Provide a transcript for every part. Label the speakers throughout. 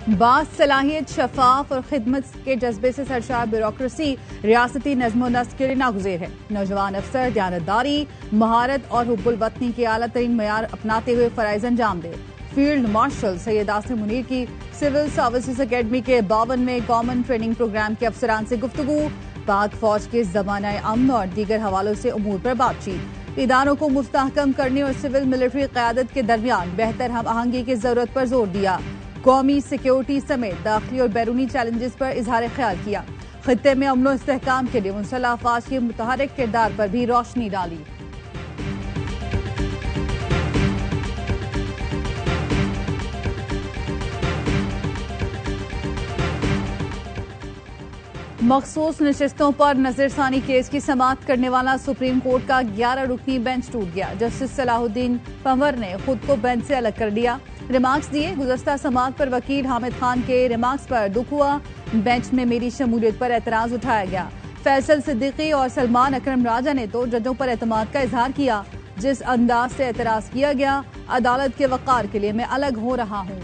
Speaker 1: बास सलाहियत, शफाफ और खिदमत के जज्बे से सरशार ब्यूरोक्रेसी रियासती नज़्म नस्क के लिए नागुज़ेर है। नौजवान अफसर दयानतदारी, महारत और हुब्बुल वतनी के आला तरीन मयार अपनाते हुए फ़राइज़ अंजाम दे। फील्ड मार्शल सैयद आसिम मुनीर की सिविल सर्विसेज अकेडमी के 52वें कॉमन ट्रेनिंग प्रोग्राम के अफसरान से गुफ्तगू, पाक फौज के ज़माना अमन और दीगर हवालों से उमूर पर बातचीत, इदारों को मुस्तहकम करने और सिविल मिलिट्री क़यादत के दरमियान बेहतर हम आहंगी की जरूरत पर जोर दिया। कौमी सिक्योरिटी समेत दाखिली और बैरूनी चैलेंजेस पर इजहार ख्याल किया। खित्ते में अमन और इस्तेहकाम के लिए मुंसलिक अफवाज के मुतहर्रिक किरदार पर भी रोशनी डाली। मखसूस नशिस्तों पर नजरसानी केस की समाअत करने वाला सुप्रीम कोर्ट का 11 रुकनी बेंच टूट गया। जस्टिस सलाहुद्दीन पंवर ने खुद को बेंच से अलग कर लिया, रिमार्क्स दिए। गुज़श्ता समाअत पर वकील हामिद खान के रिमार्क्स पर दुख हुआ, बेंच में मेरी शमूलियत पर एतराज उठाया गया। फैसल सिद्दीकी और सलमान अकरम राजा ने तो जजों पर एतमाद का इजहार किया। जिस अंदाज से एतराज किया गया, अदालत के वक़ार के लिए मैं अलग हो रहा हूँ।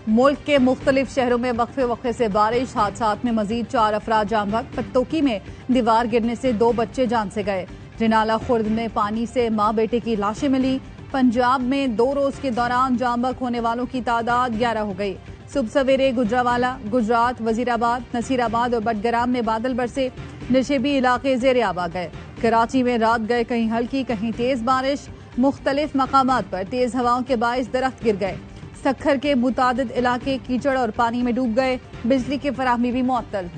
Speaker 1: मुल्क के मुख्तलिफ शहरों में वक्फे वक्फे से बारिश, हादसात में मजीद 4 अफराद जान बहक। पत्तोकी में दीवार गिरने से 2 बच्चे जान से गए। जनाला खुर्द में पानी से मां बेटे की लाशें मिली। पंजाब में 2 रोज के दौरान जान बहक होने वालों की तादाद 11 हो गई। सुबह सवेरे गुजरावाला, गुजरात, वजीराबाद, नसीराबाद और बटग्राम में बादल बरसे, नशेबी इलाके जेर आब आ गए। कराची में रात गए कहीं हल्की कहीं तेज बारिश, मुख्तलिफ मकामात पर तेज हवाओं के बाइस दरख्त गिर गए। सक्खर के मुतादिद इलाके कीचड़ और पानी में डूब गए। बिजली की फराहमी भी मुअत्तल।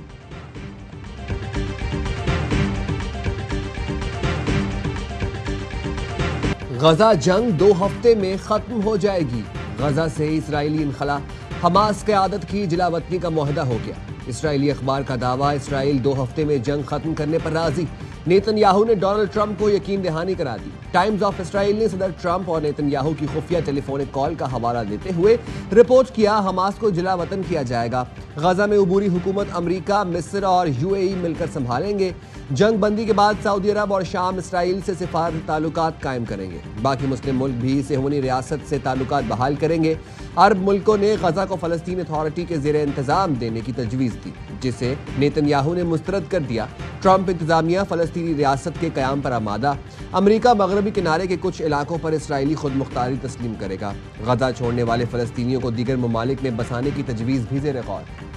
Speaker 2: गजा जंग 2 हफ्ते में खत्म हो जाएगी। गजा से इसराइली इनखला, हमास क़यादत की जिलावतनी का मुआहदा हो गया। इसराइली अखबार का दावा, इसराइल 2 हफ्ते में जंग खत्म करने पर राजी। नेतन्याहू ने डोनाल्ड ट्रंप को यकीन दहानी करा दी। टाइम्स ऑफ इसराइल ने सदर ट्रंप और नेतन्याहू की खुफिया टेलीफोनिक कॉल का हवाला देते हुए रिपोर्ट किया, हमास को जिला वतन किया जाएगा। गजा में उबूरी हुकूमत अमरीका, मिस्र और यूएई मिलकर संभालेंगे। जंग बंदी के बाद सऊदी अरब और शाम इसराइल से सिफारती ताल्लुकात कायम करेंगे। बाकी मुस्लिम मुल्क भी सेहूनी रियासत से ताल्लुकात बहाल करेंगे। अरब मुल्कों ने गजा को फलस्तीन अथॉरिटी के ज़ेरे इंतजाम देने की तजवीज़ दी, जिसे नेतन्याहू ने मुस्तरद कर दिया। ट्रंप इंतजामिया फलस्तीनी रियासत के क़याम पर आमादा। अमरीका मगरबी किनारे के कुछ इलाकों पर इसराइली खुद मुख्तारी तस्लीम करेगा। गजा छोड़ने वाले फलस्तीनियों को दीगर ममालिक में बसाने की तजवीज़ भी ज़ेरे गौर।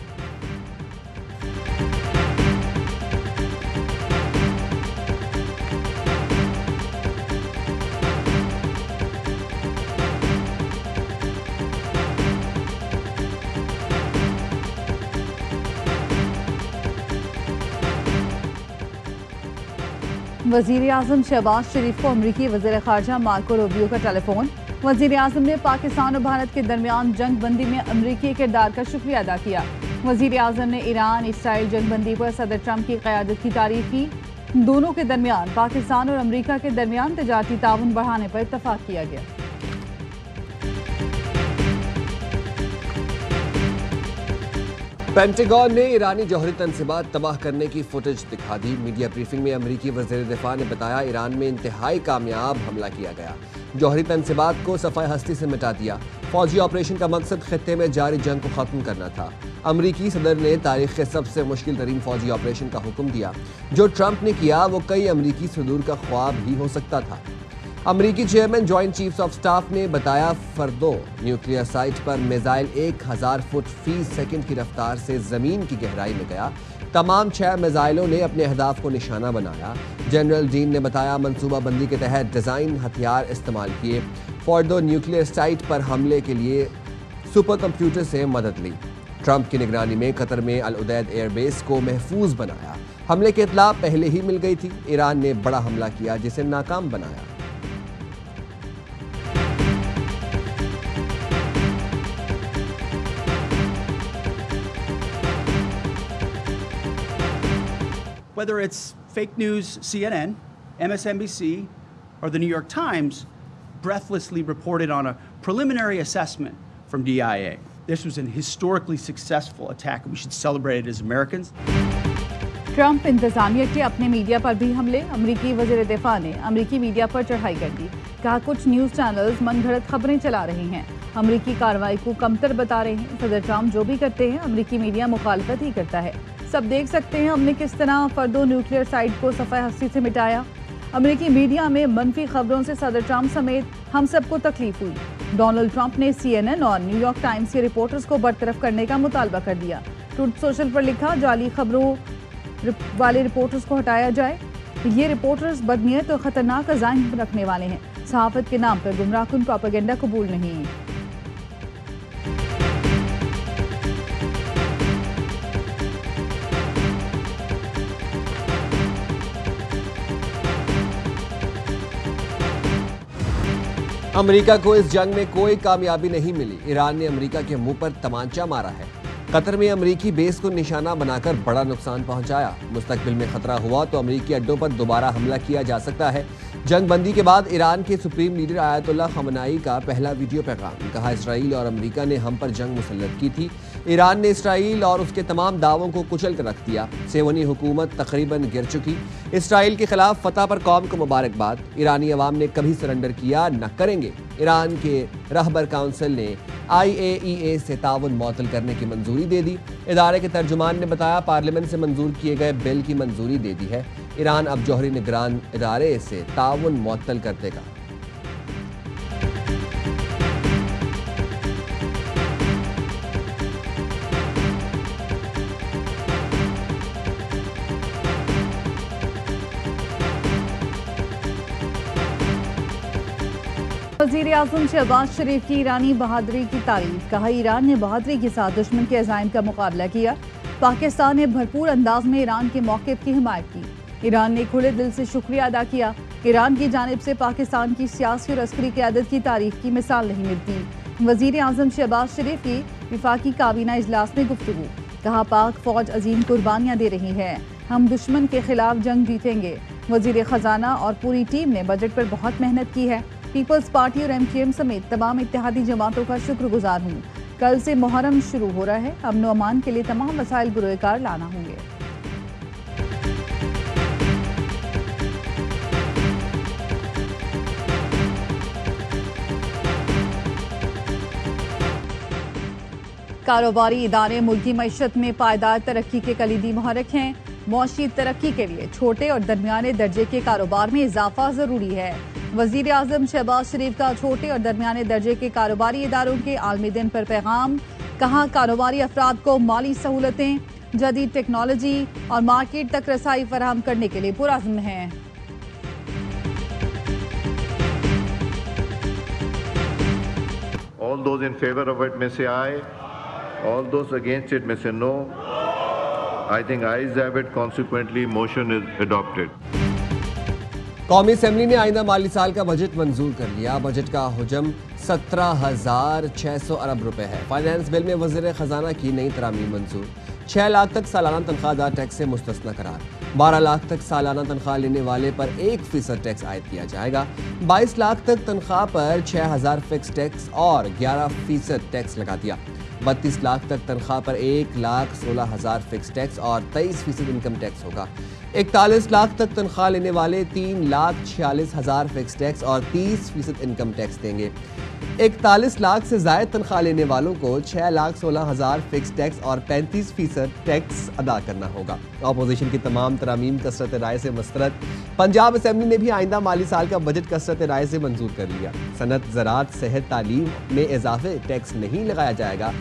Speaker 1: वज़ीर आज़म शहबाज शरीफ को अमरीकी वज़ीर ख़ारजा मार्को रूबियो का टेलीफोन। वज़ीर आज़म ने पाकिस्तान और भारत के दरमियान जंग बंदी में अमरीकी किरदार का शुक्रिया अदा किया। वज़ीर आज़म ने ईरान इसराइल जंग बंदी पर सदर ट्रंप की क़यादत की तारीफ की। दोनों के दरमियान पाकिस्तान और अमरीका के दरमियान तजारती ताउन बढ़ाने पर इत्तफाक किया गया।
Speaker 2: पेंटागन ने ईरानी जौहरी तनसीबात तबाह करने की फुटेज दिखा दी। मीडिया ब्रीफिंग में अमरीकी वज़ीर दिफा ने बताया, ईरान में इंतहाई कामयाब हमला किया गया, जौहरी तनसीबात को सफ़ाए हस्ती से मिटा दिया। फौजी ऑपरेशन का मकसद खित्ते में जारी जंग को ख़त्म करना था। अमरीकी सदर ने तारीख़ के सबसे मुश्किल तरीन फौजी ऑपरेशन का हुक्म दिया। जो ट्रंप ने किया वो कई अमरीकी सदूर का ख्वाब ही हो सकता था। अमरीकी chairman joint chiefs of staff ने बताया, फर्दो न्यूक्लियर साइट पर मिसाइल 1000 फुट फी सेकंड की रफ्तार से ज़मीन की गहराई में गया। तमाम 6 मिसाइलों ने अपने अहदाफ को निशाना बनाया। जनरल डीन ने बताया, मनसूबाबंदी के तहत डिज़ाइन हथियार इस्तेमाल किए। फर्दो न्यूक्लियर साइट पर हमले के लिए सुपर कंप्यूटर से मदद ली। ट्रंप की निगरानी में कतर में अल उदैद एयरबेस को महफूज बनाया। हमले की इत्तला पहले ही मिल गई थी। ईरान ने बड़ा हमला किया जिसे नाकाम बनाया।
Speaker 3: Whether it's fake news, CNN, MSNBC, or the New York Times breathlessly reported on a preliminary assessment from DIA. This was an historically successful attack, and we should celebrate it as Americans.
Speaker 1: Trump इंतजामिया के अपने media पर भी हमले। अमरीकी वजीर दिफा ने अमरीकी मीडिया पर चढ़ाई कर दी। कहा कुछ न्यूज़ चैनल्स मनगढ़ंत खबरें चला रहे हैं, अमरीकी कार्रवाई को कमतर बता रहे हैं। सदर ट्रंप जो भी करते हैं अमरीकी मीडिया मुखालफत ही करता है। सब देख सकते हैं हमने किस तरह फर्दो न्यूक्लियर साइट को सफ़े हस्ती से मिटाया। अमरीकी मीडिया में मनफी खबरों से सदर ट्रंप समेत हम सबको तकलीफ हुई। डोनाल्ड ट्रंप ने CNN और न्यूयॉर्क टाइम्स के रिपोर्टर्स को बरतरफ करने का मुतालबा कर दिया। ट्रुथ सोशल पर लिखा जाली खबरों वाले रिपोर्टर्स को हटाया जाए। ये रिपोर्टर्स बदनीयत और खतरनाक अज़ाइम रखने वाले हैं। सहाफत के नाम पर गुमराहकुन प्रोपेगेंडा कबूल नहीं।
Speaker 2: अमेरिका को इस जंग में कोई कामयाबी नहीं मिली। ईरान ने अमेरिका के मुंह पर तमांचा मारा है। कतर में अमेरिकी बेस को निशाना बनाकर बड़ा नुकसान पहुंचाया। मुस्तकबिल में खतरा हुआ तो अमेरिकी अड्डों पर दोबारा हमला किया जा सकता है। जंग बंदी के बाद ईरान के सुप्रीम लीडर आयतुल्लाह खमनाई का पहला वीडियो पैगाम। कहा इसराइल और अमेरिका ने हम पर जंग मुसल्लत की थी। ईरान ने इसराइल और उसके तमाम दावों को कुचल कर रख दिया। सेवनी हुकूमत तकरीबन गिर चुकी। इसराइल के खिलाफ फतह पर कौम को मुबारकबाद। ईरानी अवाम ने कभी सरेंडर किया न करेंगे। ईरान के रहबर काउंसिल ने IAEA से ताउन मुअत्तल करने की मंजूरी दे दी। इदारे के तर्जुमान ने बताया पार्लियामेंट से मंजूर किए गए बिल की मंजूरी दे दी है। ईरान अब जौहरी निगरान इदारे से ताउन मुअत्तल कर देगा।
Speaker 1: वज़ीर आज़म शहबाज शरीफ की ईरानी बहादुरी की तारीफ। कहा ईरान ने बहादुरी के साथ दुश्मन के अज़ाइम का मुकाबला किया। पाकिस्तान ने भरपूर अंदाज में ईरान के मौक़िफ़ की हिमायत की। ईरान ने खुले दिल से शुक्रिया अदा किया। ईरान की जानिब से पाकिस्तान की सियासी और अस्करी क़यादत की तारीफ की मिसाल नहीं मिलती। वज़ीर आज़म शहबाज शरीफ की वफाकी काबीना इजलास में गुफ्तगू। कहा पाक फ़ौज अजीम कुर्बानियाँ दे रही है, हम दुश्मन के खिलाफ जंग जीतेंगे। वज़ीर ख़जाना और पूरी टीम ने बजट पर बहुत मेहनत की है। पीपल्स पार्टी और MKM समेत तमाम इत्तेहादी जमातों का शुक्रगुजार हूँ। कल से मुहर्रम शुरू हो रहा है, अमन व अमान के लिए तमाम वसाइल गुरोकार लाना होंगे। कारोबारी इदारे मुल्की मईशत में पायदार तरक्की के कलीदी महरक हैं। मौशी तरक्की के लिए छोटे और दरमियाने दर्जे के कारोबार में इजाफा जरूरी है। वजीर आजम शहबाज शरीफ का छोटे और दरमियाने दर्जे के कारोबारी इदारों के आलमी दिन पर पैगाम। कहा कारोबारी अफराद को माली सहूलतें, जदीद टेक्नोलॉजी और मार्केट तक रसाई फराहम करने के लिए पुरअज़्म है।
Speaker 4: All those in favor of it may say aye. All those against it may say no. I think ayes have it. Consequently, motion is adopted.
Speaker 2: कौमी असेंबली ने आइंदा माली साल का बजट मंजूर कर लिया। बजट का हुजम 17,600 अरब रुपए है। फाइनेंस बिल में वज़ीर ख़जाना की नई तरामीम मंजूर। 6 लाख तक सालाना तनख्वाहदार टैक्स से मुस्तस्ना करार। 12 लाख तक सालाना तनख्वाह लेने वाले पर 1% टैक्स आयद किया जाएगा। 22 लाख तक तनख्वाह पर 6,000 फिक्स टैक्स और 11% टैक्स लगा दिया। 32 लाख तक तनख्वाह पर 1,16,000 फिक्स टैक्स और 23% इनकम टैक्स होगा। 41 लाख तक तनख्वाह लेने वाले 3,46,000 फिक्स टैक्स और 30% इनकम टैक्स देंगे। 41 लाख से ज़ायद तनख्वाह लेने वालों को 6,16,000 फिक्स टैक्स और 35% टैक्स अदा करना होगा। अपोजिशन की तमाम तरामीम कसरत राय से मस्तरद। पंजाब असेंबली ने भी आइंदा माली साल का बजट कसरत राय से मंजूर कर लिया। सनत, ज़राअत, सेहत, तालीम में इजाफे टैक्स नहीं लगाया जाएगा।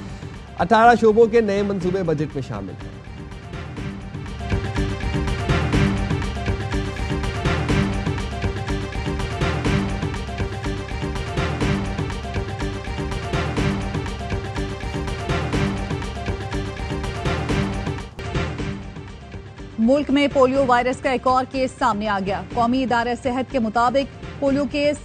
Speaker 2: 18 शोबों के नए मंसूबे बजट में शामिल हैं।
Speaker 1: मुल्क में पोलियो वायरस का एक और केस सामने आ गया। कौमी इदारा सेहत के मुताबिक पोलियो केस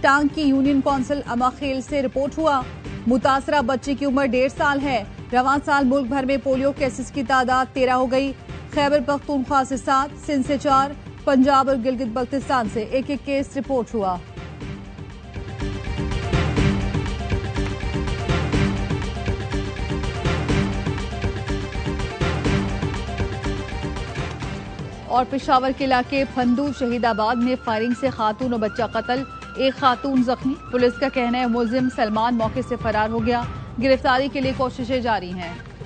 Speaker 1: टांग की यूनियन काउंसिल अमाखेल से रिपोर्ट हुआ। मुतासरा बच्चे की उम्र 1.5 साल है। रवां साल मुल्क भर में पोलियो केसेस की तादाद 13 हो गई। खैबर पख्तूनख्वा से 7, सिंध से 4, पंजाब और गिलगित बल्तिस्तान से एक एक केस रिपोर्ट हुआ। और पेशावर के इलाके फंदू शहीदाबाद में फायरिंग से खातून और बच्चा कत्ल, एक खातून जख्मी। पुलिस का कहना है मुलजिम सलमान मौके से फरार हो गया। गिरफ्तारी के लिए कोशिशें जारी हैं।